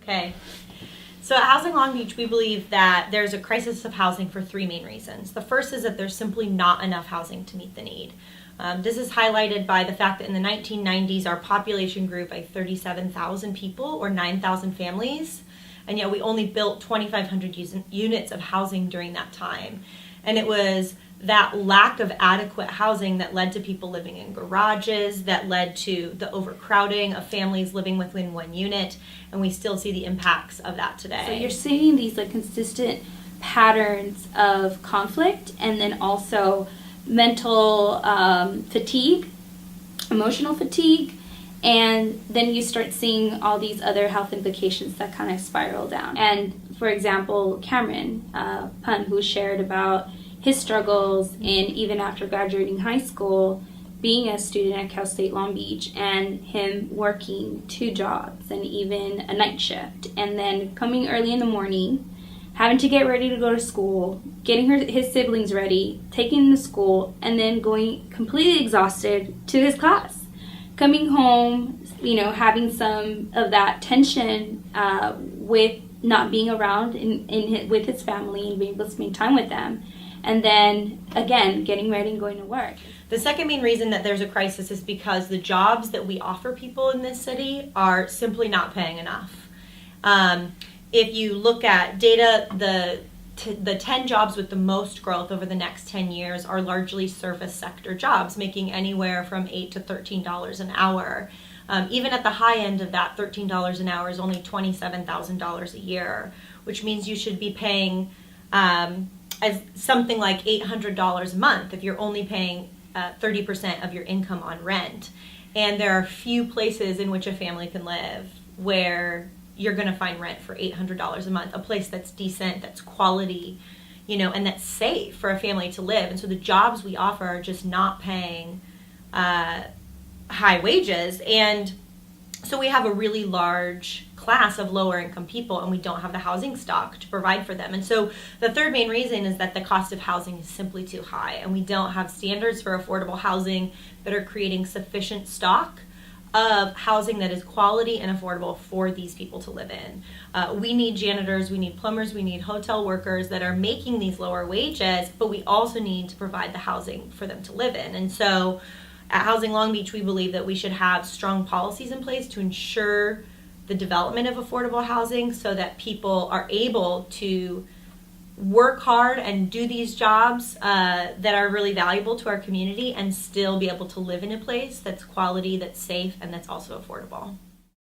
Okay. So at Housing Long Beach, we believe that there's a crisis of housing for three main reasons. The first is that there's simply not enough housing to meet the need. This is highlighted by the fact that in the 1990s, our population grew by 37,000 people, or 9,000 families, and yet we only built 2,500 units of housing during that time. And it was that lack of adequate housing that led to people living in garages, that led to the overcrowding of families living within one unit, and we still see the impacts of that today. So you're seeing these consistent patterns of conflict, and then also mental fatigue, emotional fatigue, and then you start seeing all these other health implications that kind of spiral down. And for example, Cameron Pun, who shared about his struggles in even after graduating high school, being a student at Cal State Long Beach, and him working 2 jobs and even a night shift, and then coming early in the morning, having to get ready to go to school, getting his siblings ready, taking them to school, and then going completely exhausted to his class. Coming home, having some of that tension with not being around with his family and being able to spend time with them. And then, again, getting ready and going to work. The second main reason that there's a crisis is because the jobs that we offer people in this city are simply not paying enough. If you look at data, the 10 jobs with the most growth over the next 10 years are largely service sector jobs, making anywhere from $8 to $13 an hour. Even at the high end of that, $13 an hour is only $27,000 a year, which means you should be paying as something like $800 a month if you're only paying 30% of your income on rent. And there are few places in which a family can live where you're going to find rent for $800 a month, a place that's decent, that's quality, and that's safe for a family to live. And so the jobs we offer are just not paying high wages. And so we have a really large class of lower income people, and we don't have the housing stock to provide for them. And so the third main reason is that the cost of housing is simply too high, and we don't have standards for affordable housing that are creating sufficient stock of housing that is quality and affordable for these people to live in. We need janitors, we need plumbers, we need hotel workers that are making these lower wages, but we also need to provide the housing for them to live in. And so at Housing Long Beach, we believe that we should have strong policies in place to ensure the development of affordable housing so that people are able to work hard and do these jobs that are really valuable to our community and still be able to live in a place that's quality, that's safe, and that's also affordable.